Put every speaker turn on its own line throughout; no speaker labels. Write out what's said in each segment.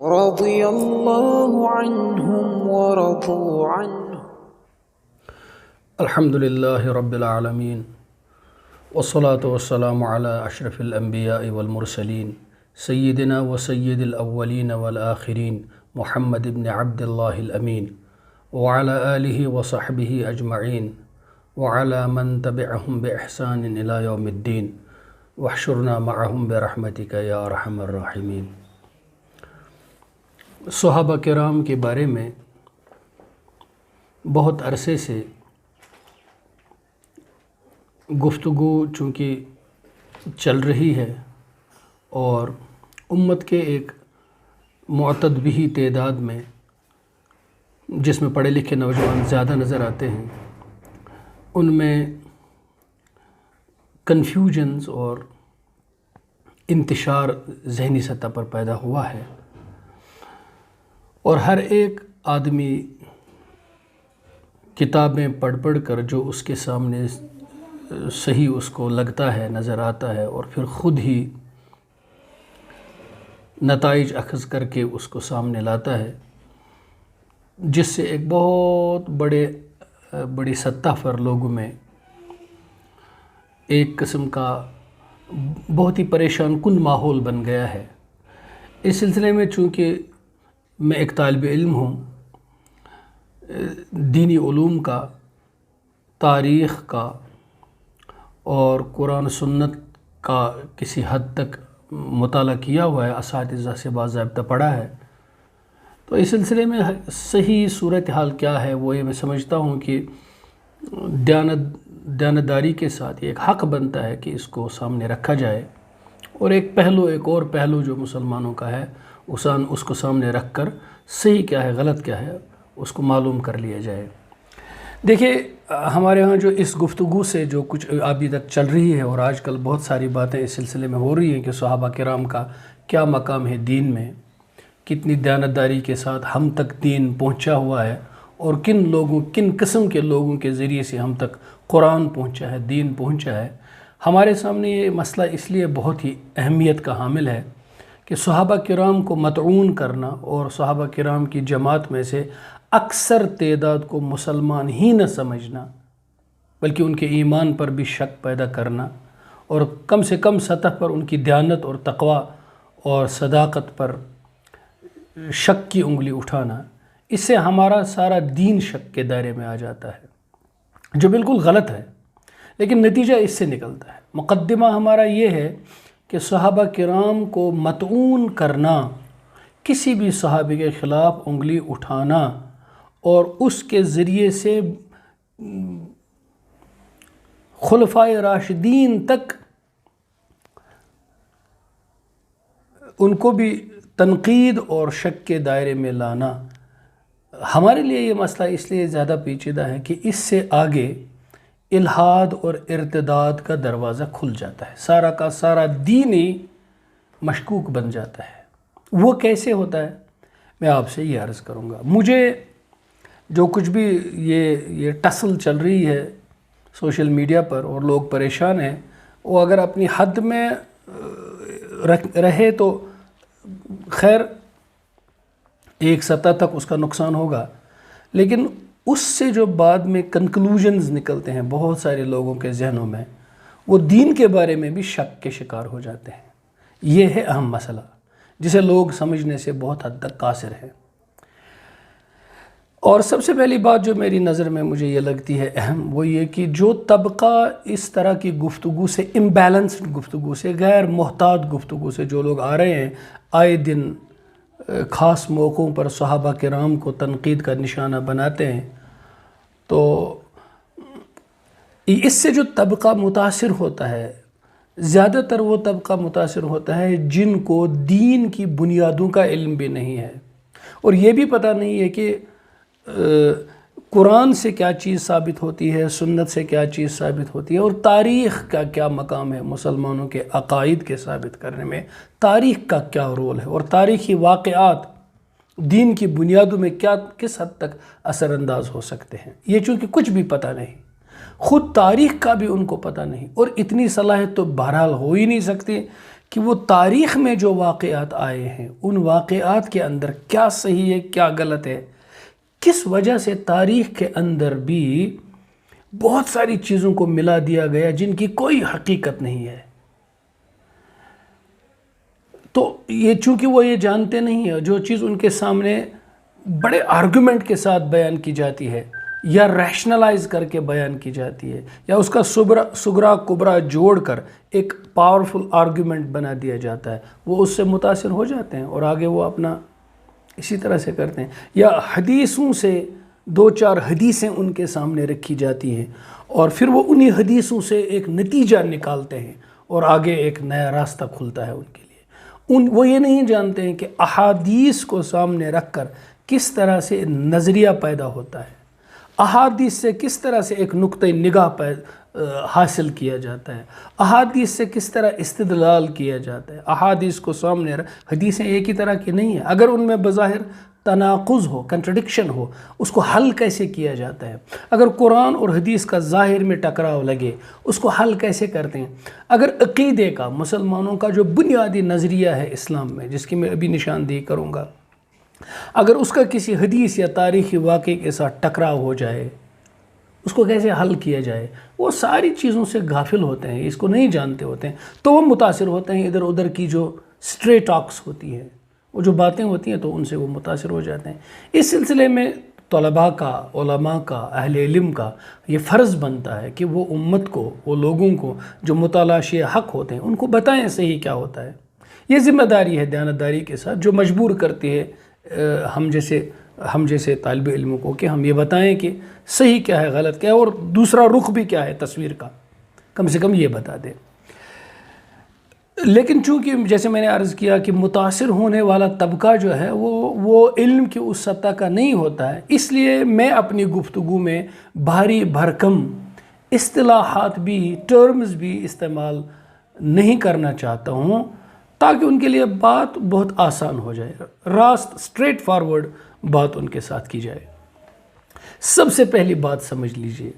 رضي الله عنهم ورضوا عنه.
الحمد لله رب العالمين والصلاة والسلام على أشرف الأنبياء والمرسلين سيدنا وسيد الأولين والآخرين محمد بن عبد الله الأمين وعلى آله وصحبه أجمعين وعلى من تبعهم بإحسان إلى يوم الدين واحشرنا معهم برحمتك يا أرحم الراحمين. صحابہ کرام کے بارے میں بہت عرصے سے گفتگو چونکہ چل رہی ہے اور امت کے ایک معتدبی تعداد میں جس میں پڑھے لکھے نوجوان زیادہ نظر آتے ہیں، ان میں کنفیوژنز اور انتشار ذہنی سطح پر پیدا ہوا ہے، اور ہر ایک آدمی کتابیں پڑھ پڑھ کر جو اس کے سامنے صحیح اس کو لگتا ہے، نظر آتا ہے، اور پھر خود ہی نتائج اخذ کر کے اس کو سامنے لاتا ہے، جس سے ایک بہت بڑی سطح پر لوگوں میں ایک قسم کا بہت ہی پریشان کن ماحول بن گیا ہے۔ اس سلسلے میں چونکہ میں ایک طالب علم ہوں، دینی علوم کا، تاریخ کا اور قرآن و سنت کا کسی حد تک مطالعہ کیا ہوا ہے، اساتذہ سے باضابطہ پڑھا ہے، تو اس سلسلے میں صحیح صورتحال کیا ہے وہ یہ میں سمجھتا ہوں کہ دیانتداری کے ساتھ ایک حق بنتا ہے کہ اس کو سامنے رکھا جائے، اور ایک اور پہلو جو مسلمانوں کا ہے اس کو سامنے رکھ کر صحیح کیا ہے غلط کیا ہے اس کو معلوم کر لیا جائے۔ دیکھیں، ہمارے ہاں جو اس گفتگو سے جو کچھ ابھی تک چل رہی ہے، اور آج کل بہت ساری باتیں اس سلسلے میں ہو رہی ہیں کہ صحابہ کرام کا کیا مقام ہے دین میں، کتنی دیانتداری کے ساتھ ہم تک دین پہنچا ہوا ہے، اور کن قسم کے لوگوں کے ذریعے سے ہم تک قرآن پہنچا ہے، دین پہنچا ہے۔ ہمارے سامنے یہ مسئلہ اس لیے بہت ہی اہمیت کا حامل ہے کہ صحابہ کرام کو مطعون کرنا اور صحابہ کرام کی جماعت میں سے اکثر تعداد کو مسلمان ہی نہ سمجھنا، بلکہ ان کے ایمان پر بھی شک پیدا کرنا، اور کم سے کم سطح پر ان کی دیانت اور تقوی اور صداقت پر شک کی انگلی اٹھانا، اس سے ہمارا سارا دین شک کے دائرے میں آ جاتا ہے، جو بالکل غلط ہے، لیکن نتیجہ اس سے نکلتا ہے۔ مقدمہ ہمارا یہ ہے کہ صحابہ کرام کو مطعون کرنا، کسی بھی صحابی کے خلاف انگلی اٹھانا اور اس کے ذریعے سے خلفائے راشدین تک ان کو بھی تنقید اور شک کے دائرے میں لانا، ہمارے لیے یہ مسئلہ اس لیے زیادہ پیچیدہ ہے کہ اس سے آگے الحاد اور ارتداد کا دروازہ کھل جاتا ہے، سارا کا سارا دین ہی مشکوک بن جاتا ہے۔ وہ کیسے ہوتا ہے میں آپ سے یہ عرض کروں گا۔ مجھے جو کچھ بھی یہ ٹسل چل رہی ہے سوشل میڈیا پر اور لوگ پریشان ہیں، وہ اگر اپنی حد میں رہے تو خیر ایک سطح تک اس کا نقصان ہوگا، لیکن اس سے جو بعد میں کنکلوژنز نکلتے ہیں بہت سارے لوگوں کے ذہنوں میں، وہ دین کے بارے میں بھی شک کے شکار ہو جاتے ہیں۔ یہ ہے اہم مسئلہ جسے لوگ سمجھنے سے بہت حد تک قاصر ہیں۔ اور سب سے پہلی بات جو میری نظر میں مجھے یہ لگتی ہے اہم، وہ یہ کہ جو طبقہ اس طرح کی گفتگو سے، امبیلنسڈ گفتگو سے، غیر محتاط گفتگو سے جو لوگ آ رہے ہیں، آئے دن خاص موقعوں پر صحابہ کرام کو تنقید کا نشانہ بناتے ہیں، تو اس سے جو طبقہ متاثر ہوتا ہے، زیادہ تر وہ طبقہ متاثر ہوتا ہے جن کو دین کی بنیادوں کا علم بھی نہیں ہے، اور یہ بھی پتہ نہیں ہے کہ قرآن سے کیا چیز ثابت ہوتی ہے، سنت سے کیا چیز ثابت ہوتی ہے، اور تاریخ کا کیا مقام ہے مسلمانوں کے عقائد کے ثابت کرنے میں، تاریخ کا کیا رول ہے، اور تاریخی واقعات دین کی بنیادوں میں کس حد تک اثر انداز ہو سکتے ہیں۔ یہ چونکہ کچھ بھی پتہ نہیں، خود تاریخ کا بھی ان کو پتہ نہیں، اور اتنی صلاحیت تو بہرحال ہو ہی نہیں سکتی کہ وہ تاریخ میں جو واقعات آئے ہیں ان واقعات کے اندر کیا صحیح ہے کیا غلط ہے، کس وجہ سے تاریخ کے اندر بھی بہت ساری چیزوں کو ملا دیا گیا جن کی کوئی حقیقت نہیں ہے۔ تو یہ چونکہ وہ یہ جانتے نہیں ہیں، جو چیز ان کے سامنے بڑے آرگومنٹ کے ساتھ بیان کی جاتی ہے یا ریشنلائز کر کے بیان کی جاتی ہے یا اس کا سغرا کبرا جوڑ کر ایک پاورفل آرگومنٹ بنا دیا جاتا ہے، وہ اس سے متاثر ہو جاتے ہیں اور آگے وہ اپنا اسی طرح سے کرتے ہیں۔ یا حدیثوں سے دو چار حدیثیں ان کے سامنے رکھی جاتی ہیں اور پھر وہ انہی حدیثوں سے ایک نتیجہ نکالتے ہیں اور آگے ایک نیا راستہ کھلتا ہے ان کے لیے۔ وہ یہ نہیں جانتے ہیں کہ احادیث کو سامنے رکھ کر کس طرح سے نظریہ پیدا ہوتا ہے، احادیث سے کس طرح سے ایک نقطہ نگاہ حاصل کیا جاتا ہے، احادیث سے کس طرح استدلال کیا جاتا ہے۔ احادیث کو سامنے حدیثیں ایک ہی طرح کی نہیں ہیں، اگر ان میں بظاہر تناقض ہو، کنٹرڈکشن ہو، اس کو حل کیسے کیا جاتا ہے۔ اگر قرآن اور حدیث کا ظاہر میں ٹکراؤ لگے اس کو حل کیسے کرتے ہیں۔ اگر عقیدے کا، مسلمانوں کا جو بنیادی نظریہ ہے اسلام میں، جس کی میں ابھی نشاندہی کروں گا، اگر اس کا کسی حدیث یا تاریخی واقعے کے ساتھ ٹکراؤ ہو جائے اس کو کیسے حل کیا جائے، وہ ساری چیزوں سے غافل ہوتے ہیں، اس کو نہیں جانتے ہوتے ہیں، تو وہ متاثر ہوتے ہیں ادھر ادھر کی جو سٹرے ٹاکس ہوتی ہیں، وہ جو باتیں ہوتی ہیں تو ان سے وہ متاثر ہو جاتے ہیں۔ اس سلسلے میں طلباء کا، علماء کا، اہل علم کا یہ فرض بنتا ہے کہ وہ امت کو، وہ لوگوں کو جو متلاشی حق ہوتے ہیں ان کو بتائیں صحیح کیا ہوتا ہے۔ یہ ذمہ داری ہے دیانتداری کے ساتھ جو مجبور کرتی ہے ہم جیسے طالب علموں کو کہ ہم یہ بتائیں کہ صحیح کیا ہے، غلط کیا ہے، اور دوسرا رخ بھی کیا ہے تصویر کا، کم سے کم یہ بتا دیں۔ لیکن چونکہ جیسے میں نے عرض کیا کہ متاثر ہونے والا طبقہ جو ہے وہ علم کی اس سطح کا نہیں ہوتا ہے، اس لیے میں اپنی گفتگو میں بھاری بھرکم اصطلاحات بھی، ٹرمز بھی استعمال نہیں کرنا چاہتا ہوں تاکہ ان کے لیے بات بہت آسان ہو جائے، راست اسٹریٹ فارورڈ بات ان کے ساتھ کی جائے۔ سب سے پہلی بات سمجھ لیجئے،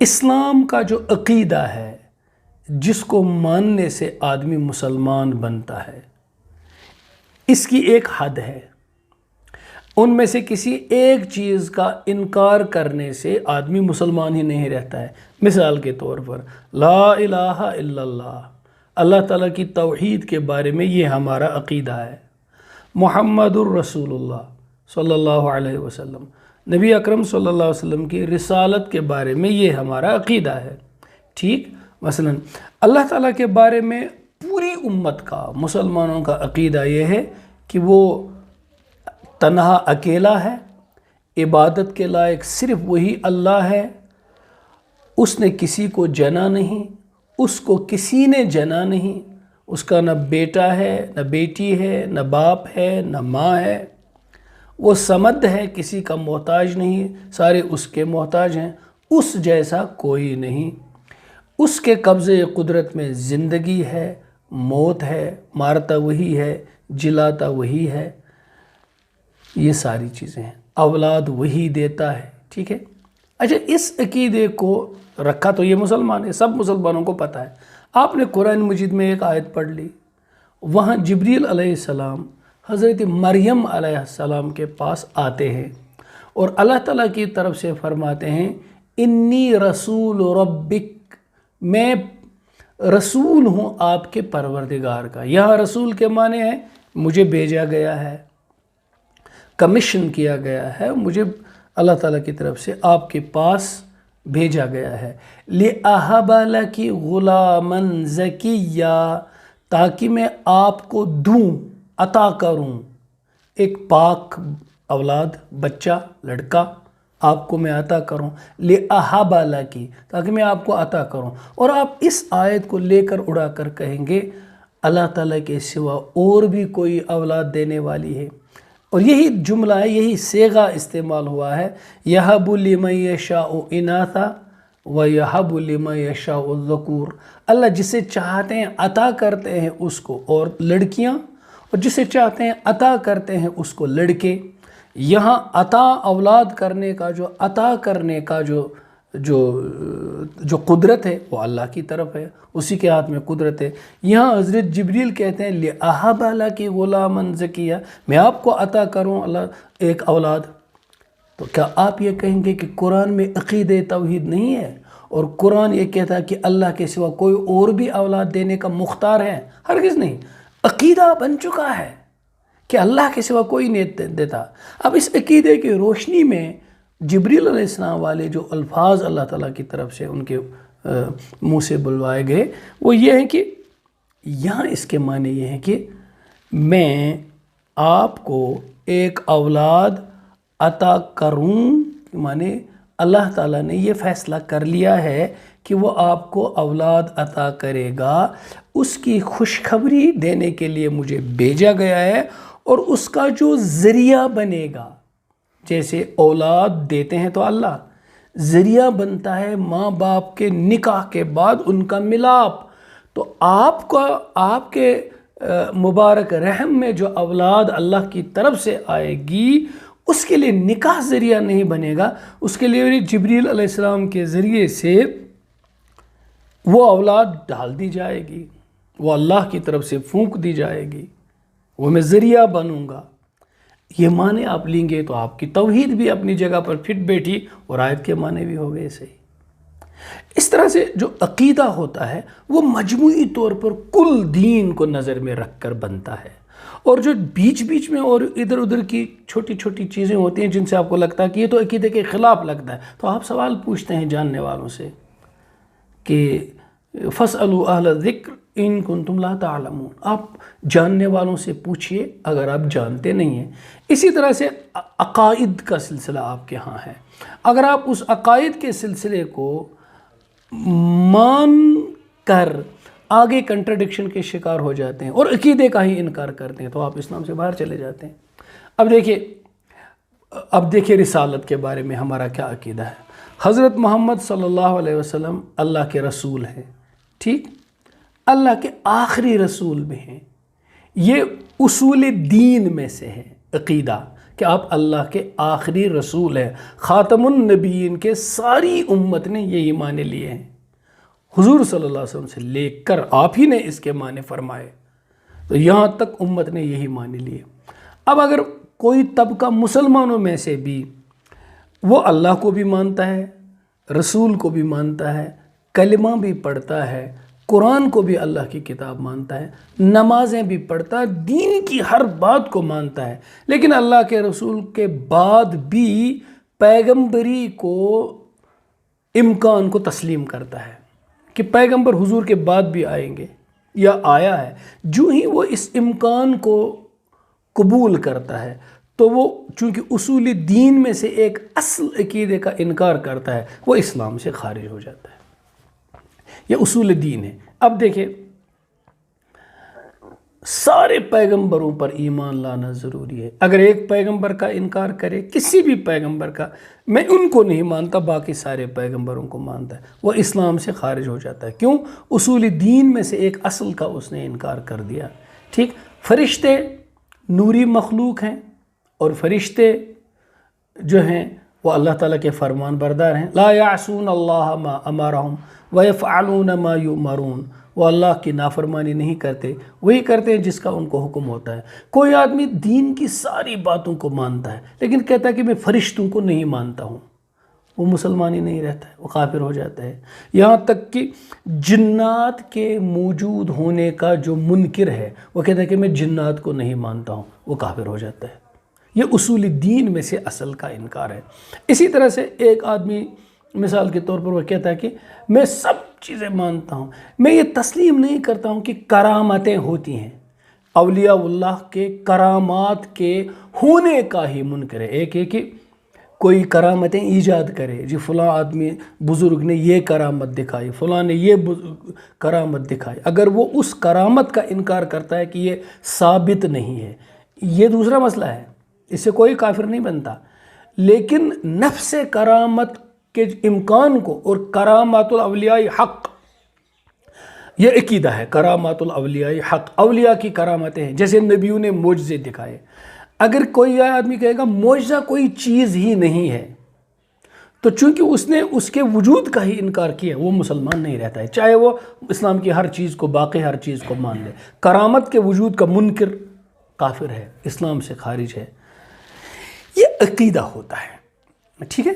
اسلام کا جو عقیدہ ہے جس کو ماننے سے آدمی مسلمان بنتا ہے، اس کی ایک حد ہے۔ ان میں سے کسی ایک چیز کا انکار کرنے سے آدمی مسلمان ہی نہیں رہتا ہے۔ مثال کے طور پر لا الہ الا اللہ، اللہ تعالیٰ کی توحید کے بارے میں یہ ہمارا عقیدہ ہے۔ محمد الرسول اللہ صلی اللہ علیہ وسلم، نبی اکرم صلی اللہ علیہ وسلم کی رسالت کے بارے میں یہ ہمارا عقیدہ ہے۔ ٹھیک، مثلا اللہ تعالیٰ کے بارے میں پوری امت کا، مسلمانوں کا عقیدہ یہ ہے کہ وہ تنہا اکیلا ہے، عبادت کے لائق صرف وہی اللہ ہے، اس نے کسی کو جنا نہیں، اس کو کسی نے جنا نہیں، اس کا نہ بیٹا ہے نہ بیٹی ہے نہ باپ ہے نہ ماں ہے، وہ صمد ہے، کسی کا محتاج نہیں، سارے اس کے محتاج ہیں، اس جیسا کوئی نہیں، اس کے قبضے قدرت میں زندگی ہے، موت ہے، مارتا وہی ہے، جلاتا وہی ہے، یہ ساری چیزیں ہیں، اولاد وہی دیتا ہے۔ ٹھیک ہے، اچھا اس عقیدے کو رکھا تو یہ مسلمان ہے، سب مسلمانوں کو پتہ ہے۔ آپ نے قرآن مجید میں ایک آیت پڑھ لی، وہاں جبریل علیہ السلام حضرت مریم علیہ السلام کے پاس آتے ہیں اور اللہ تعالیٰ کی طرف سے فرماتے ہیں انی رسول ربک، میں رسول ہوں آپ کے پروردگار کا۔ یہاں رسول کے معنی ہے مجھے بھیجا گیا ہے، کمیشن کیا گیا ہے، مجھے اللہ تعالیٰ کی طرف سے آپ کے پاس بھیجا گیا ہے۔ لِأَهَبَ لَكِ غُلَامًا زَكِيًّا، تاکہ میں آپ کو دوں، عطا کروں ایک پاک اولاد، بچہ، لڑکا آپ کو میں عطا کروں۔ لِأَهَبَ لَكِ، تاکہ میں آپ کو عطا کروں۔ اور آپ اس آیت کو لے کر اڑا کر کہیں گے اللہ تعالیٰ کے سوا اور بھی کوئی اولاد دینے والی ہے، اور یہی جملہ ہے، یہی صیغہ استعمال ہوا ہے، یَهَبُ لِمَن یَشَاءُ إِنَاثًا وَیَهَبُ لِمَن یَشَاءُ الذُّکُورَ، اللہ جسے چاہتے ہیں عطا کرتے ہیں اس کو اور لڑکیاں، اور جسے چاہتے ہیں عطا کرتے ہیں اس کو لڑکے۔ یہاں عطا اولاد کرنے کا جو عطا کرنے کا جو جو قدرت ہے وہ اللہ کی طرف ہے، اسی کے ہاتھ میں قدرت ہے۔ یہاں حضرت جبریل کہتے ہیں لِأَهَبَ لَكِ غُلَامًا زَكِيًّا، میں آپ کو عطا کروں اللہ ایک اولاد۔ تو کیا آپ یہ کہیں گے کہ قرآن میں عقید توحید نہیں ہے، اور قرآن یہ کہتا ہے کہ اللہ کے سوا کوئی اور بھی اولاد دینے کا مختار ہے؟ ہرگز نہیں، عقیدہ بن چکا ہے کہ اللہ کے سوا کوئی نہیں دیتا۔ اب اس عقیدے کی روشنی میں جبریل علیہ السلام والے جو الفاظ اللہ تعالیٰ کی طرف سے ان کے منہ سے بلوائے گئے وہ یہ ہیں کہ یہاں اس کے معنی یہ ہیں کہ میں آپ کو ایک اولاد عطا کروں، معنی اللہ تعالیٰ نے یہ فیصلہ کر لیا ہے کہ وہ آپ کو اولاد عطا کرے گا، اس کی خوشخبری دینے کے لیے مجھے بھیجا گیا ہے، اور اس کا جو ذریعہ بنے گا، جیسے اولاد دیتے ہیں تو اللہ، ذریعہ بنتا ہے ماں باپ کے نکاح کے بعد ان کا ملاپ۔ تو آپ کے مبارک رحم میں جو اولاد اللہ کی طرف سے آئے گی، اس کے لیے نکاح ذریعہ نہیں بنے گا، اس کے لیے جبریل علیہ السلام کے ذریعے سے وہ اولاد ڈال دی جائے گی، وہ اللہ کی طرف سے پھونک دی جائے گی، وہ میں ذریعہ بنوں گا۔ یہ معنی آپ لیں گے تو آپ کی توحید بھی اپنی جگہ پر فٹ بیٹھی، اور آیت کے معنی بھی ہو گئے صحیح۔ اس طرح سے جو عقیدہ ہوتا ہے وہ مجموعی طور پر کل دین کو نظر میں رکھ کر بنتا ہے، اور جو بیچ بیچ میں اور ادھر ادھر کی چھوٹی چھوٹی چیزیں ہوتی ہیں جن سے آپ کو لگتا ہے کہ یہ تو عقیدے کے خلاف لگتا ہے، تو آپ سوال پوچھتے ہیں جاننے والوں سے کہ فَاسْأَلُوا أَهْلَ الذِّكْرِ إِن كُنتُمْ لَا تَعْلَمُونَ، آپ جاننے والوں سے پوچھئے اگر آپ جانتے نہیں ہیں۔ اسی طرح سے عقائد کا سلسلہ آپ کے ہاں ہے، اگر آپ اس عقائد کے سلسلے کو مان کر آگے کنٹرڈکشن کے شکار ہو جاتے ہیں اور عقیدے کا ہی انکار کرتے ہیں تو آپ اسلام سے باہر چلے جاتے ہیں۔ اب دیکھیے رسالت کے بارے میں ہمارا کیا عقیدہ ہے۔ حضرت محمد صلی اللہ علیہ وسلم اللہ کے رسول ہیں، ٹھیک، اللہ کے آخری رسول میں ہیں، یہ اصول دین میں سے ہے عقیدہ کہ آپ اللہ کے آخری رسول ہیں، خاتم النبیین کے ساری امت نے یہی معنی لیے ہیں، حضور صلی اللہ علیہ وسلم سے لے کر آپ ہی نے اس کے معنی فرمائے، تو یہاں تک امت نے یہی معنی لیے۔ اب اگر کوئی طبقہ مسلمانوں میں سے بھی وہ اللہ کو بھی مانتا ہے، رسول کو بھی مانتا ہے، کلمہ بھی پڑھتا ہے، قرآن کو بھی اللہ کی کتاب مانتا ہے، نمازیں بھی پڑھتا ہے، دین کی ہر بات کو مانتا ہے، لیکن اللہ کے رسول کے بعد بھی پیغمبری کو امکان کو تسلیم کرتا ہے کہ پیغمبر حضور کے بعد بھی آئیں گے یا آیا ہے، جو ہی وہ اس امکان کو قبول کرتا ہے تو وہ چونکہ اصول دین میں سے ایک اصل عقیدے کا انکار کرتا ہے، وہ اسلام سے خارج ہو جاتا ہے۔ یہ اصول دین ہے۔ اب دیکھیں، سارے پیغمبروں پر ایمان لانا ضروری ہے۔ اگر ایک پیغمبر کا انکار کرے، کسی بھی پیغمبر کا، میں ان کو نہیں مانتا، باقی سارے پیغمبروں کو مانتا ہے، وہ اسلام سے خارج ہو جاتا ہے۔ کیوں؟ اصول دین میں سے ایک اصل کا اس نے انکار کر دیا۔ ٹھیک، فرشتے نوری مخلوق ہیں، اور فرشتے جو ہیں وہ اللہ تعالیٰ کے فرمان بردار ہیں۔ لا یعصون اللہ ما امرہم ویفعلون ما یؤمرون، وہ اللہ کی نافرمانی نہیں کرتے، وہی کرتے ہیں جس کا ان کو حکم ہوتا ہے۔ کوئی آدمی دین کی ساری باتوں کو مانتا ہے لیکن کہتا ہے کہ میں فرشتوں کو نہیں مانتا ہوں، وہ مسلمان ہی نہیں رہتا ہے، وہ کافر ہو جاتا ہے۔ یہاں تک کہ جنات کے موجود ہونے کا جو منکر ہے وہ کہتا ہے کہ میں جنات کو نہیں مانتا ہوں، وہ کافر ہو جاتا ہے۔ یہ اصول دین میں سے اصل کا انکار ہے۔ اسی طرح سے ایک آدمی مثال کے طور پر وہ کہتا ہے کہ میں سب چیزیں مانتا ہوں، میں یہ تسلیم نہیں کرتا ہوں کہ کرامتیں ہوتی ہیں۔ اولیاء اللہ کے کرامات کے ہونے کا ہی منکر ہے۔ ایک ہے کہ کوئی کرامتیں ایجاد کرے، جی فلاں آدمی بزرگ نے یہ کرامت دکھائی، فلاں نے یہ کرامت دکھائی، اگر وہ اس کرامت کا انکار کرتا ہے کہ یہ ثابت نہیں ہے، یہ دوسرا مسئلہ ہے، اس سے کوئی کافر نہیں بنتا۔ لیکن نفس کرامت کے امکان کو، اور کرامات الاولیاء حق، یہ عقیدہ ہے، کرامات الاولیاء حق، اولیاء کی کرامتیں ہیں، جیسے نبیوں نے معجزے دکھائے۔ اگر کوئی آدمی کہے گا معجزہ کوئی چیز ہی نہیں ہے، تو چونکہ اس نے اس کے وجود کا ہی انکار کیا، وہ مسلمان نہیں رہتا ہے، چاہے وہ اسلام کی ہر چیز کو، باقی ہر چیز کو مان لے۔ کرامت کے وجود کا منکر کافر ہے، اسلام سے خارج ہے۔ یہ عقیدہ ہوتا ہے، ٹھیک ہے۔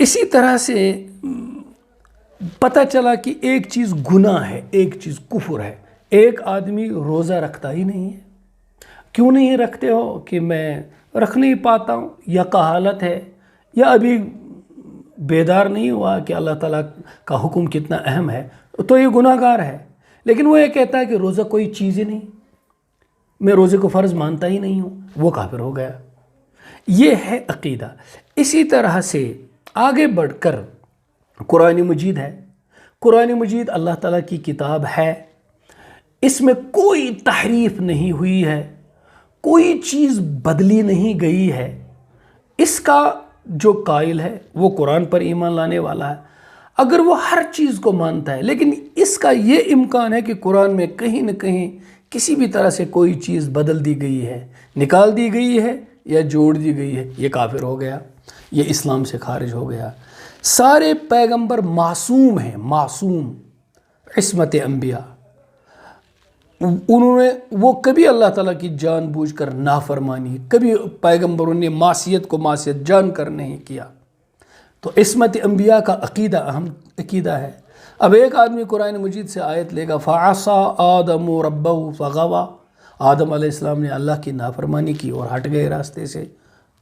اسی طرح سے پتہ چلا کہ ایک چیز گناہ ہے، ایک چیز کفر ہے۔ ایک آدمی روزہ رکھتا ہی نہیں ہے، کیوں نہیں رکھتے ہو؟ کہ میں رکھ نہیں پاتا ہوں، یا کہالت ہے، یا ابھی بیدار نہیں ہوا کہ اللہ تعالیٰ کا حکم کتنا اہم ہے، تو یہ گناہ گار ہے۔ لیکن وہ یہ کہتا ہے کہ روزہ کوئی چیز ہی نہیں، میں روزے کو فرض مانتا ہی نہیں ہوں، وہ کافر ہو گیا۔ یہ ہے عقیدہ۔ اسی طرح سے آگے بڑھ کر قرآن مجید ہے۔ قرآن مجید اللہ تعالیٰ کی کتاب ہے، اس میں کوئی تحریف نہیں ہوئی ہے، کوئی چیز بدلی نہیں گئی ہے۔ اس کا جو قائل ہے وہ قرآن پر ایمان لانے والا ہے، اگر وہ ہر چیز کو مانتا ہے، لیکن اس کا یہ امکان ہے کہ قرآن میں کہیں نہ کہیں کسی بھی طرح سے کوئی چیز بدل دی گئی ہے، نکال دی گئی ہے یا جوڑ دی گئی ہے، یہ کافر ہو گیا، یہ اسلام سے خارج ہو گیا۔ سارے پیغمبر معصوم ہیں، معصوم، عصمت انبیاء، وہ کبھی اللہ تعالیٰ کی جان بوجھ کر نافرمانی، کبھی پیغمبروں نے معصیت کو معصیت جان کر نہیں کیا۔ تو عصمت انبیاء کا عقیدہ اہم عقیدہ ہے۔ اب ایک آدمی قرآن مجید سے آیت لے گا، فَعَصَىٰ آدَمُ رَبَّهُ فَغَوَىٰ، آدم علیہ السلام نے اللہ کی نافرمانی کی اور ہٹ گئے راستے سے،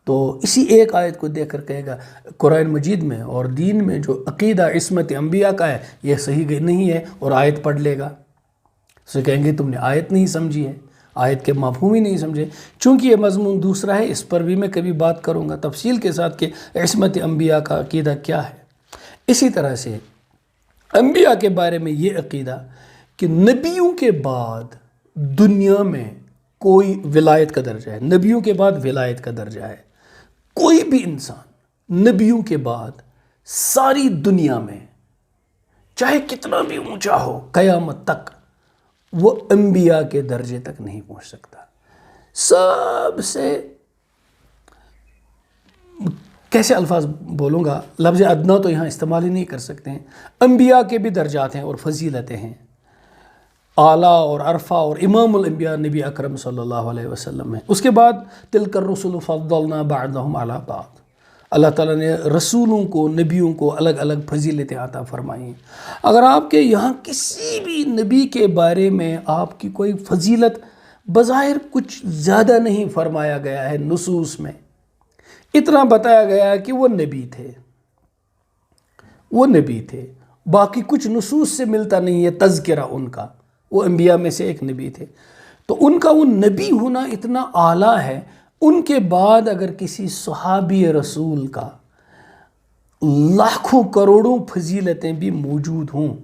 تو اسی ایک آیت کو دیکھ کر کہے گا قرآن مجید میں اور دین میں جو عقیدہ عصمت انبیاء کا ہے یہ صحیح نہیں ہے، اور آیت پڑھ لے گا۔ اسے کہیں گے تم نے آیت نہیں سمجھی ہے، آیت کے مفہوم ہی نہیں سمجھے۔ چونکہ یہ مضمون دوسرا ہے، اس پر بھی میں کبھی بات کروں گا تفصیل کے ساتھ کہ عصمت انبیاء کا عقیدہ کیا ہے۔ اسی طرح سے انبیاء کے بارے میں یہ عقیدہ کہ نبیوں کے بعد دنیا میں کوئی ولایت کا درجہ ہے، نبیوں کے بعد ولایت کا درجہ ہے۔ کوئی بھی انسان نبیوں کے بعد ساری دنیا میں چاہے کتنا بھی اونچا ہو، قیامت تک وہ انبیاء کے درجے تک نہیں پہنچ سکتا۔ سب سے کیسے الفاظ بولوں گا، لفظ ادنا تو یہاں استعمال ہی نہیں کر سکتے ہیں۔ انبیاء کے بھی درجات ہیں اور فضیلتیں ہیں، اعلیٰ اور عرفہ، اور امام الانبیاء نبی اکرم صلی اللہ علیہ وسلم ہیں۔ اس کے بعد تلک الرسل فضلنا بعضهم علی بعض، اللہ تعالیٰ نے رسولوں کو، نبیوں کو الگ الگ فضیلتیں عطا فرمائی۔ اگر آپ کے یہاں کسی بھی نبی کے بارے میں آپ کی کوئی فضیلت بظاہر کچھ زیادہ نہیں فرمایا گیا ہے، نصوص میں اتنا بتایا گیا ہے کہ وہ نبی تھے، وہ نبی تھے، باقی کچھ نصوص سے ملتا نہیں ہے تذکرہ ان کا، وہ انبیاء میں سے ایک نبی تھے، تو ان کا وہ نبی ہونا اتنا اعلیٰ ہے۔ ان کے بعد اگر کسی صحابی رسول کا لاکھوں کروڑوں فضیلتیں بھی موجود ہوں،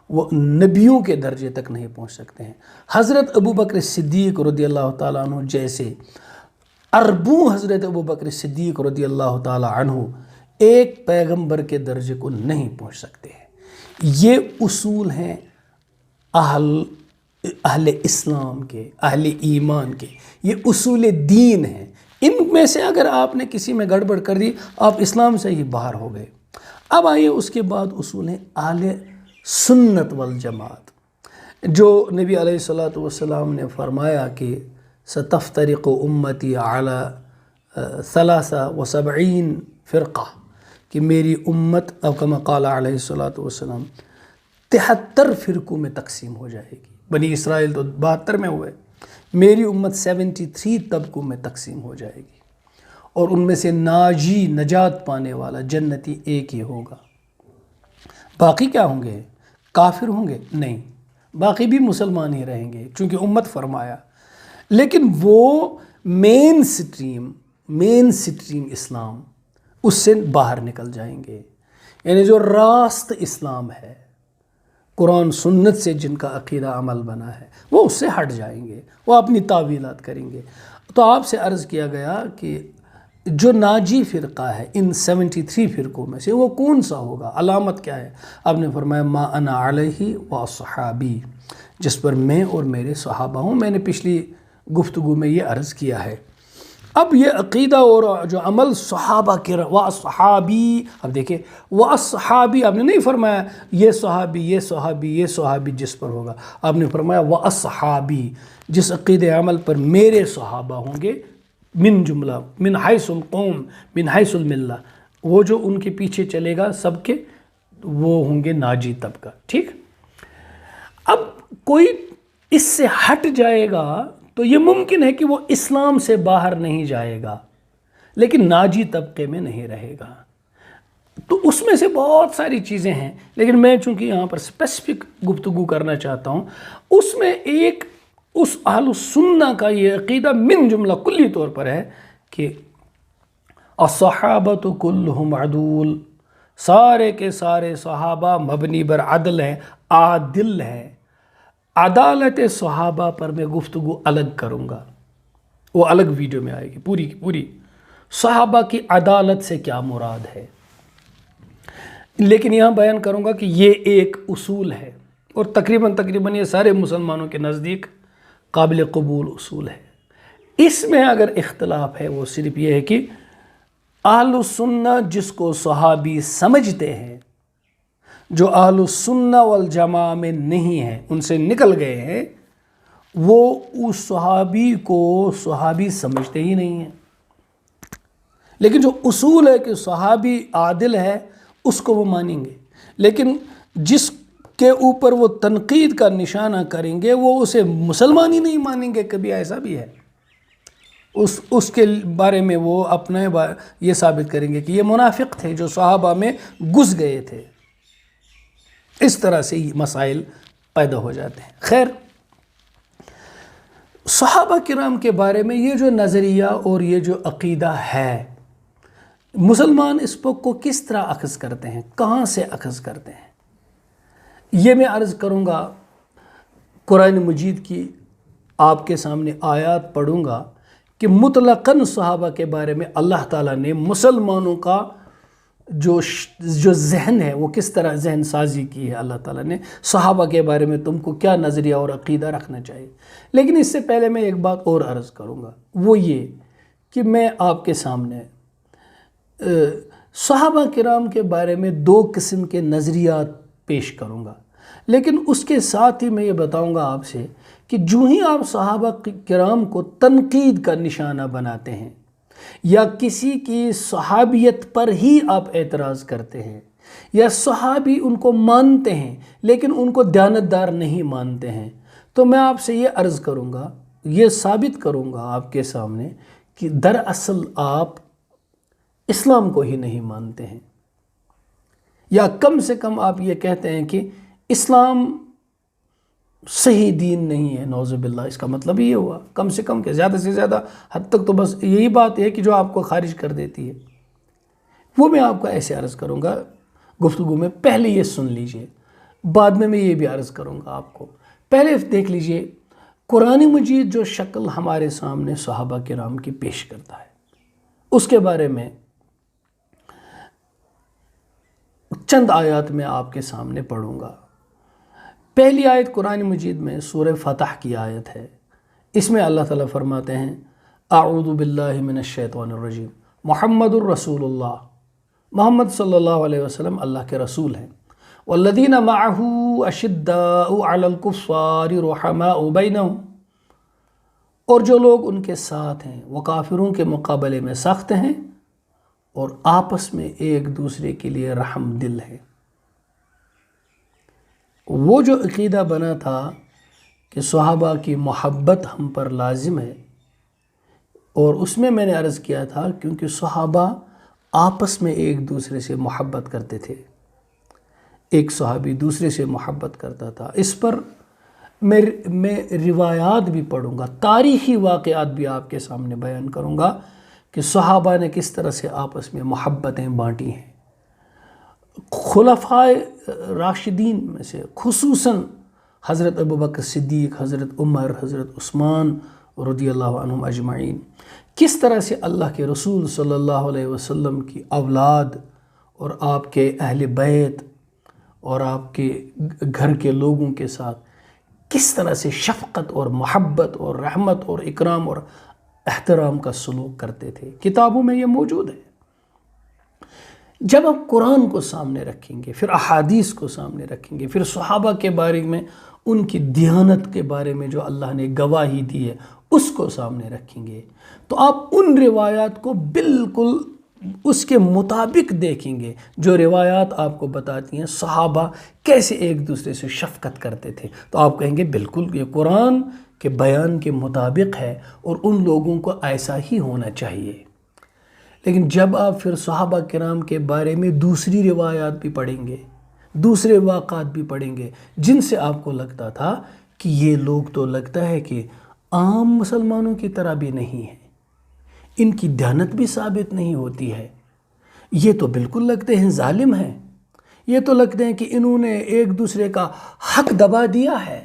وہ نبیوں کے درجے تک نہیں پہنچ سکتے ہیں۔ حضرت ابوبکر صدیق رضی اللہ تعالیٰ عنہ جیسے اربوں حضرت ابوبکر صدیق رضی اللہ تعالیٰ عنہ ایک پیغمبر کے درجے کو نہیں پہنچ سکتے ہیں۔ یہ اصول ہیں اہل اسلام کے، اہل ایمان کے، یہ اصول دین ہیں۔ ان میں سے اگر آپ نے کسی میں گڑبڑ کر دی، آپ اسلام سے ہی باہر ہو گئے۔ اب آئیے اس کے بعد اصول ہیں اہل سنت والجماعت، جو نبی علیہ الصلوۃ والسلام نے فرمایا کہ ستفترق امتی علی 73 فرقہ، کہ میری امت اب کما قال علیہ الصلوۃ والسلام 73 فرقوں میں تقسیم ہو جائے گی۔ بنی اسرائیل تو 72 میں ہوئے، میری امت 73 طبقوں میں تقسیم ہو جائے گی، اور ان میں سے ناجی، نجات پانے والا، جنتی ایک ہی ہوگا۔ باقی کیا ہوں گے؟ کافر ہوں گے؟ نہیں، باقی بھی مسلمان ہی رہیں گے، چونکہ امت فرمایا۔ لیکن وہ مین سٹریم اسلام، اس سے باہر نکل جائیں گے، یعنی جو راست اسلام ہے، قرآن سنت سے جن کا عقیدہ عمل بنا ہے، وہ اس سے ہٹ جائیں گے، وہ اپنی تعویلات کریں گے۔ تو آپ سے عرض کیا گیا کہ جو ناجی فرقہ ہے ان 73 فرقوں میں سے وہ کون سا ہوگا، علامت کیا ہے؟ آپ نے فرمایا ما انا علیہ و صحابی، جس پر میں اور میرے صحابہ ہوں۔ میں نے پچھلی گفتگو میں یہ عرض کیا ہے۔ اب یہ عقیدہ اور جو عمل صحابہ کے صحابی، اب دیکھیں صحابی، آپ نے نہیں فرمایا یہ صحابی یہ صحابی یہ صحابی جس پر ہوگا، آپ نے فرمایا صحابی جس عقیدہ عمل پر میرے صحابہ ہوں گے، من جملہ من حیث القوم من حیث الملہ، وہ جو ان کے پیچھے چلے گا سب کے وہ ہوں گے ناجی طبقہ. ٹھیک، اب کوئی اس سے ہٹ جائے گا تو یہ ممکن ہے کہ وہ اسلام سے باہر نہیں جائے گا لیکن ناجی طبقے میں نہیں رہے گا. تو اس میں سے بہت ساری چیزیں ہیں، لیکن میں چونکہ یہاں پر اسپیسیفک گفتگو کرنا چاہتا ہوں، اس میں ایک اس اہل السنہ کا یہ عقیدہ من جملہ کلی طور پر ہے کہ الصحابۃ کلہم عدول، سارے کے سارے صحابہ مبنی بر عدل ہیں، عادل ہیں. عدالت صحابہ پر میں گفتگو الگ کروں گا، وہ الگ ویڈیو میں آئے گی پوری کی پوری. صحابہ کی عدالت سے کیا مراد ہے، لیکن یہاں بیان کروں گا کہ یہ ایک اصول ہے اور تقریباً یہ سارے مسلمانوں کے نزدیک قابل قبول اصول ہے. اس میں اگر اختلاف ہے وہ صرف یہ ہے کہ اہل السنہ جس کو صحابی سمجھتے ہیں، جو اہل السنہ والجماعہ میں نہیں ہیں، ان سے نکل گئے ہیں، وہ اس صحابی کو صحابی سمجھتے ہی نہیں ہیں. لیکن جو اصول ہے کہ صحابی عادل ہے اس کو وہ مانیں گے، لیکن جس کے اوپر وہ تنقید کا نشانہ کریں گے وہ اسے مسلمان ہی نہیں مانیں گے. کبھی ایسا بھی ہے، اس کے بارے میں وہ اپنے یہ ثابت کریں گے کہ یہ منافق تھے جو صحابہ میں گھس گئے تھے. اس طرح سے یہ مسائل پیدا ہو جاتے ہیں. خیر، صحابہ کرام کے بارے میں یہ جو نظریہ اور یہ جو عقیدہ ہے، مسلمان اس کو کس طرح اخذ کرتے ہیں، کہاں سے اخذ کرتے ہیں، یہ میں عرض کروں گا. قرآن مجید کی آپ کے سامنے آیات پڑھوں گا کہ مطلقاً صحابہ کے بارے میں اللہ تعالیٰ نے مسلمانوں کا جو ذہن ہے وہ کس طرح ذہن سازی کی ہے. اللہ تعالیٰ نے صحابہ کے بارے میں تم کو کیا نظریہ اور عقیدہ رکھنا چاہیے. لیکن اس سے پہلے میں ایک بات اور عرض کروں گا، وہ یہ کہ میں آپ کے سامنے صحابہ کرام کے بارے میں دو قسم کے نظریات پیش کروں گا. لیکن اس کے ساتھ ہی میں یہ بتاؤں گا آپ سے کہ جو ہی آپ صحابہ کرام کو تنقید کا نشانہ بناتے ہیں یا کسی کی صحابیت پر ہی آپ اعتراض کرتے ہیں یا صحابی ان کو مانتے ہیں لیکن ان کو دیانتدار نہیں مانتے ہیں، تو میں آپ سے یہ عرض کروں گا، یہ ثابت کروں گا آپ کے سامنے کہ دراصل آپ اسلام کو ہی نہیں مانتے ہیں، یا کم سے کم آپ یہ کہتے ہیں کہ اسلام صحیح دین نہیں ہے. نعوذ باللہ، اس کا مطلب یہ ہوا کم سے کم کہ زیادہ سے زیادہ حد تک تو بس یہی بات ہے کہ جو آپ کو خارج کر دیتی ہے. وہ میں آپ کو ایسے عرض کروں گا گفتگو میں. پہلے یہ سن لیجئے، بعد میں یہ بھی عرض کروں گا آپ کو. پہلے دیکھ لیجئے قرآن مجید جو شکل ہمارے سامنے صحابہ کرام کی پیش کرتا ہے، اس کے بارے میں چند آیات میں آپ کے سامنے پڑھوں گا. پہلی آیت قرآن مجید میں سورہ فتح کی آیت ہے. اس میں اللہ تعالیٰ فرماتے ہیں اعوذ باللہ من الشیطان الرجیم محمد الرسول اللہ، محمد صلی اللہ علیہ وسلم اللہ کے رسول ہیں. والذین معہ اشداء علی الکفار رحماء بینہم، اور جو لوگ ان کے ساتھ ہیں وہ کافروں کے مقابلے میں سخت ہیں اور آپس میں ایک دوسرے کے لیے رحم دل ہے. وہ جو عقیدہ بنا تھا کہ صحابہ کی محبت ہم پر لازم ہے، اور اس میں نے عرض کیا تھا کیونکہ صحابہ آپس میں ایک دوسرے سے محبت کرتے تھے، ایک صحابی دوسرے سے محبت کرتا تھا. اس پر میں روایات بھی پڑھوں گا، تاریخی واقعات بھی آپ کے سامنے بیان کروں گا کہ صحابہ نے کس طرح سے آپس میں محبتیں بانٹی ہیں. خلفائے راشدین میں سے خصوصاً حضرت ابوبکر صدیق، حضرت عمر، حضرت عثمان رضی اللہ عنہم اجمعین، کس طرح سے اللہ کے رسول صلی اللہ علیہ وسلم کی اولاد اور آپ کے اہل بیت اور آپ کے گھر کے لوگوں کے ساتھ کس طرح سے شفقت اور محبت اور رحمت اور اکرام اور احترام کا سلوک کرتے تھے، کتابوں میں یہ موجود ہے۔ جب آپ قرآن کو سامنے رکھیں گے، پھر احادیث کو سامنے رکھیں گے، پھر صحابہ کے بارے میں ان کی دیانت کے بارے میں جو اللہ نے گواہی دی ہے اس کو سامنے رکھیں گے، تو آپ ان روایات کو بالکل اس کے مطابق دیکھیں گے جو روایات آپ کو بتاتی ہیں صحابہ کیسے ایک دوسرے سے شفقت کرتے تھے، تو آپ کہیں گے بالکل یہ قرآن کے بیان کے مطابق ہے اور ان لوگوں کو ایسا ہی ہونا چاہیے۔ لیکن جب آپ پھر صحابہ کرام کے بارے میں دوسری روایات بھی پڑھیں گے، دوسرے واقعات بھی پڑھیں گے جن سے آپ کو لگتا تھا کہ یہ لوگ تو لگتا ہے کہ عام مسلمانوں کی طرح بھی نہیں ہیں، ان کی دیانت بھی ثابت نہیں ہوتی ہے، یہ تو بالکل لگتے ہیں ظالم ہیں، یہ تو لگتے ہیں کہ انہوں نے ایک دوسرے کا حق دبا دیا ہے۔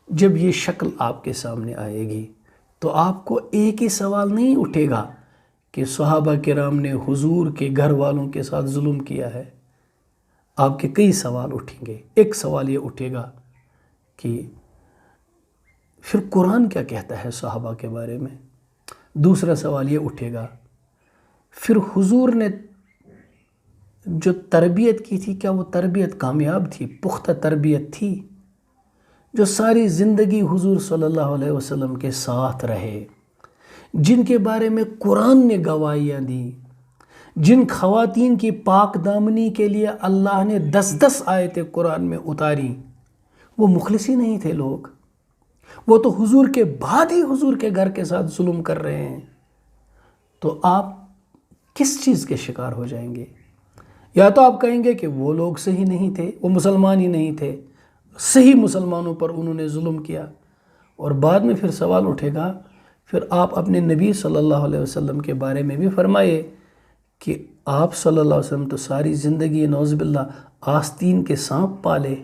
جب یہ شکل آپ کے سامنے آئے گی تو آپ کو ایک ہی سوال نہیں اٹھے گا کہ صحابہ کرام نے حضور کے گھر والوں کے ساتھ ظلم کیا ہے، آپ کے کئی سوال اٹھیں گے۔ ایک سوال یہ اٹھے گا کہ پھر قرآن کیا کہتا ہے صحابہ کے بارے میں؟ دوسرا سوال یہ اٹھے گا پھر حضور نے جو تربیت کی تھی کیا وہ تربیت کامیاب تھی، پختہ تربیت تھی؟ جو ساری زندگی حضور صلی اللہ علیہ وسلم کے ساتھ رہے، جن کے بارے میں قرآن نے گواہیاں دیں، جن خواتین کی پاک دامنی کے لیے اللہ نے 10 آیتیں قرآن میں اتاری، وہ مخلصی نہیں تھے لوگ، وہ تو حضور کے بعد ہی حضور کے گھر کے ساتھ ظلم کر رہے ہیں، تو آپ کس چیز کے شکار ہو جائیں گے؟ یا تو آپ کہیں گے کہ وہ لوگ صحیح نہیں تھے، وہ مسلمان ہی نہیں تھے، صحیح مسلمانوں پر انہوں نے ظلم کیا، اور بعد میں پھر سوال اٹھے گا پھر آپ اپنے نبی صلی اللہ علیہ وسلم کے بارے میں بھی فرمائے کہ آپ صلی اللہ علیہ وسلم تو ساری زندگی نعوذ باللہ آستین کے سانپ پالے،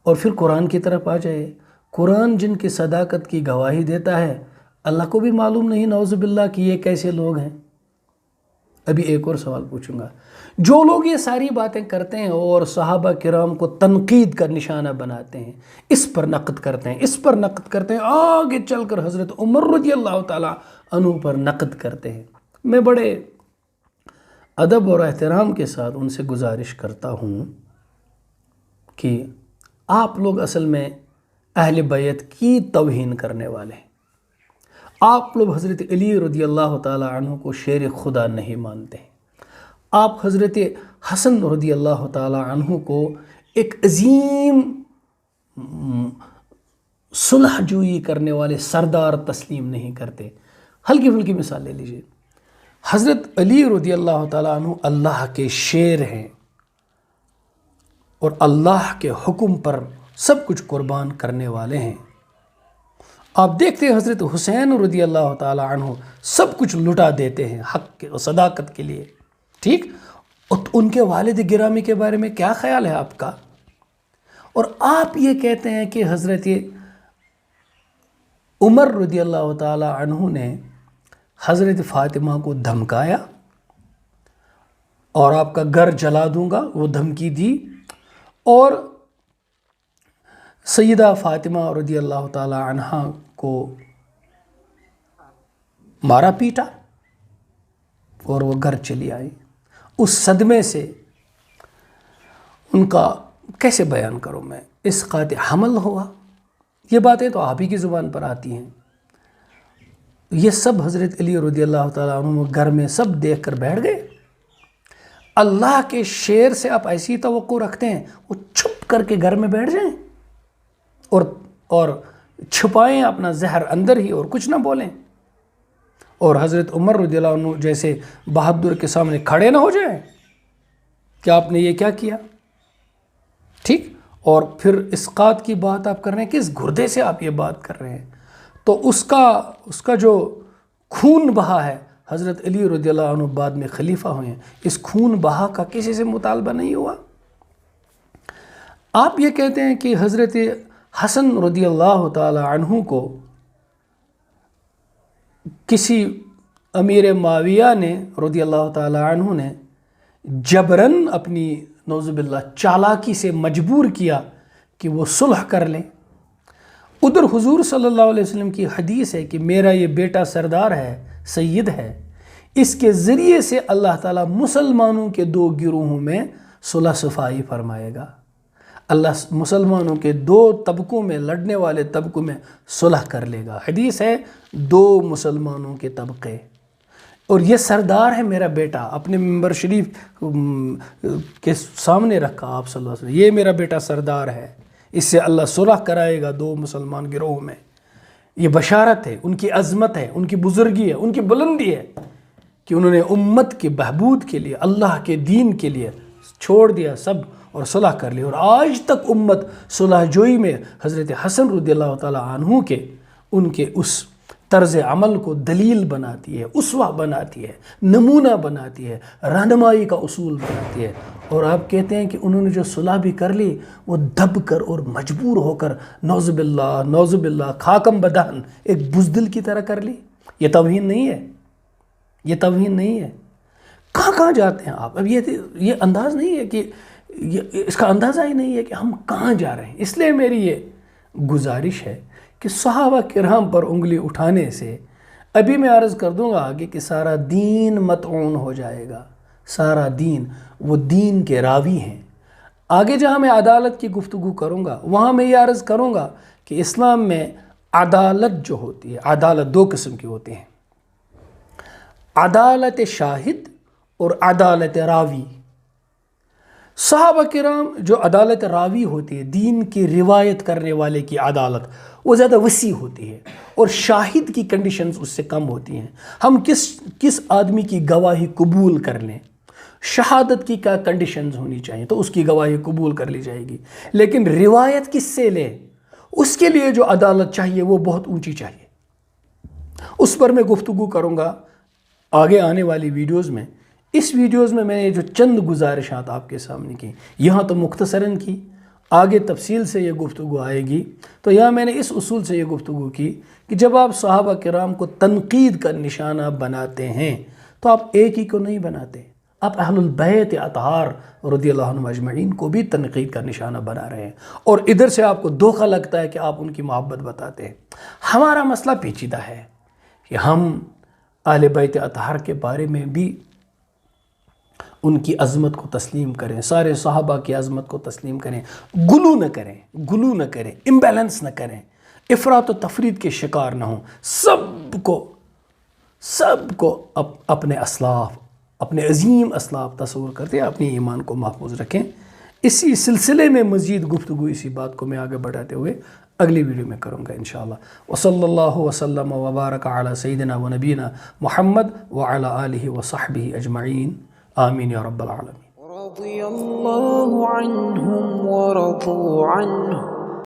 اور پھر قرآن کی طرف آ جائے۔ قرآن جن کی صداقت کی گواہی دیتا ہے، اللہ کو بھی معلوم نہیں نعوذ باللہ کہ یہ کیسے لوگ ہیں۔ ابھی ایک اور سوال پوچھوں گا، جو لوگ یہ ساری باتیں کرتے ہیں اور صحابہ کرام کو تنقید کا نشانہ بناتے ہیں، اس پر نقد کرتے ہیں، اس پر نقد کرتے ہیں، آگے چل کر حضرت عمر رضی اللہ تعالیٰ عنہ پر نقد کرتے ہیں، میں بڑے ادب اور احترام کے ساتھ ان سے گزارش کرتا ہوں کہ آپ لوگ اصل میں اہل بیت کی توہین کرنے والے ہیں، آپ لوگ حضرت علی رضی اللہ تعالیٰ عنہ کو شیر خدا نہیں مانتے ہیں، آپ حضرت حسن رضی اللہ تعالیٰ عنہ کو ایک عظیم صلح جوئی کرنے والے سردار تسلیم نہیں کرتے۔ ہلکی پھلکی مثال لے لیجئے، حضرت علی رضی اللہ تعالیٰ عنہ اللہ کے شیر ہیں اور اللہ کے حکم پر سب کچھ قربان کرنے والے ہیں۔ آپ دیکھتے ہیں حضرت حسین رضی اللہ تعالیٰ عنہ سب کچھ لٹا دیتے ہیں حق کے اور صداقت کے لیے، ٹھیک؟ ان کے والد گرامی کے بارے میں کیا خیال ہے آپ کا؟ اور آپ یہ کہتے ہیں کہ حضرت عمر رضی اللہ تعالیٰ عنہ نے حضرت فاطمہ کو دھمکایا اور آپ کا گھر جلا دوں گا، وہ دھمکی دی، اور سیدہ فاطمہ رضی اللہ تعالیٰ عنہ کو مارا پیٹا اور وہ گھر چلی آئی۔ اس صدمے سے ان کا کیسے بیان کروں میں، اسقاط حمل ہوا، یہ باتیں تو آپ ہی کی زبان پر آتی ہیں۔ یہ سب حضرت علی رضی اللہ تعالیٰ عنہ گھر میں سب دیکھ کر بیٹھ گئے۔ اللہ کے شیر سے آپ ایسی توقع رکھتے ہیں وہ چھپ کر کے گھر میں بیٹھ جائیں اور چھپائیں اپنا زہر اندر ہی اور کچھ نہ بولیں، اور حضرت عمر رضی اللہ عنہ جیسے بہادر کے سامنے کھڑے نہ ہو جائیں کہ آپ نے یہ کیا کیا، ٹھیک؟ اور پھر اسقاط کی بات آپ کر رہے ہیں، کس گردے سے آپ یہ بات کر رہے ہیں؟ تو اس کا جو خون بہا ہے، حضرت علی رضی اللہ عنہ بعد میں خلیفہ ہوئے ہیں، اس خون بہا کا کسی سے مطالبہ نہیں ہوا۔ آپ یہ کہتے ہیں کہ حضرت حسن رضی اللہ تعالی عنہ کو کسی امیر معاویہ نے رضی اللہ تعالی عنہ نے جبراً اپنی نعوذ باللہ چالاکی سے مجبور کیا کہ وہ صلح کر لیں، ادھر حضور صلی اللہ علیہ وسلم کی حدیث ہے کہ میرا یہ بیٹا سردار ہے، سید ہے، اس کے ذریعے سے اللہ تعالیٰ مسلمانوں کے دو گروہوں میں صلح صفائی فرمائے گا۔ اللہ مسلمانوں کے دو طبقوں میں، لڑنے والے طبقوں میں صلح کر لے گا۔ حدیث ہے دو مسلمانوں کے طبقے، اور یہ سردار ہے میرا بیٹا، اپنے ممبر شریف کے سامنے رکھا آپ صلی اللہ علیہ وسلم، یہ میرا بیٹا سردار ہے، اس سے اللہ صلح کرائے گا دو مسلمان گروہ میں۔ یہ بشارت ہے، ان کی عظمت ہے، ان کی بزرگی ہے، ان کی بلندی ہے کہ انہوں نے امت کے بہبود کے لیے، اللہ کے دین کے لیے چھوڑ دیا سب اور صلح کر لی۔ اور آج تک امت صلح جوئی میں حضرت حسن رضی اللہ تعالیٰ عنہ کے ان کے اس طرز عمل کو دلیل بناتی ہے، اسوہ بناتی ہے، نمونہ بناتی ہے، رہنمائی کا اصول بناتی ہے۔ اور آپ کہتے ہیں کہ انہوں نے جو صلح بھی کر لی وہ دب کر اور مجبور ہو کر، نعوذ باللہ خاکم بدہن، ایک بزدل کی طرح کر لی۔ یہ توہین نہیں ہے، یہ توہین نہیں ہے۔ کہاں جاتے ہیں آپ؟ اب یہ انداز نہیں ہے کہ اس کا اندازہ ہی نہیں ہے کہ ہم کہاں جا رہے ہیں۔ اس لیے میری یہ گزارش ہے کہ صحابہ کرام پر انگلی اٹھانے سے، ابھی میں عرض کر دوں گا آگے کہ سارا دین مطعون ہو جائے گا، سارا دین، وہ دین کے راوی ہیں۔ آگے جہاں میں عدالت کی گفتگو کروں گا وہاں میں یہ عرض کروں گا کہ اسلام میں عدالت جو ہوتی ہے، عدالت دو قسم کی ہوتی ہیں، عدالت شاہد اور عدالت راوی۔ صحابہ کرام جو عدالت راوی ہوتی ہے، دین کی روایت کرنے والے کی عدالت، وہ زیادہ وسیع ہوتی ہے، اور شاہد کی کنڈیشنز اس سے کم ہوتی ہیں۔ ہم کس آدمی کی گواہی قبول کر لیں، شہادت کی کیا کنڈیشنز ہونی چاہیے تو اس کی گواہی قبول کر لی جائے گی، لیکن روایت کس سے لیں، اس کے لیے جو عدالت چاہیے وہ بہت اونچی چاہیے۔ اس پر میں گفتگو کروں گا آگے آنے والی ویڈیوز میں۔ اس ویڈیوز میں نے جو چند گزارشات آپ کے سامنے کی، یہاں تو مختصراً کی، آگے تفصیل سے یہ گفتگو آئے گی۔ تو یہاں میں نے اس اصول سے یہ گفتگو کی کہ جب آپ صحابہ کرام کو تنقید کا نشانہ بناتے ہیں تو آپ ایک ہی کو نہیں بناتے، آپ اہل البیت اطہار رضی اللہ عنہم اجمعین کو بھی تنقید کا نشانہ بنا رہے ہیں، اور ادھر سے آپ کو دھوکہ لگتا ہے کہ آپ ان کی محبت بتاتے ہیں۔ ہمارا مسئلہ پیچیدہ ہے کہ ہم اہل بیت اطہار کے بارے میں بھی ان کی عظمت کو تسلیم کریں، سارے صحابہ کی عظمت کو تسلیم کریں، گلو نہ کریں، امبیلنس نہ کریں، افراط و تفرید کے شکار نہ ہوں، سب کو اپنے اسلاف، اپنے عظیم اسلاف تصور کرتے ہیں، اپنے ایمان کو محفوظ رکھیں۔ اسی سلسلے میں مزید گفتگو اسی بات کو میں آگے بڑھاتے ہوئے اگلی ویڈیو میں کروں گا انشاءاللہ۔ وصلی اللہ وسلم وبارک علی سیدنا و نبینا محمد وعلی آلہ وصحبہ اجمعین، آمین یا رب العالمین۔
رضی اللہ عنہم ورضوا عنہ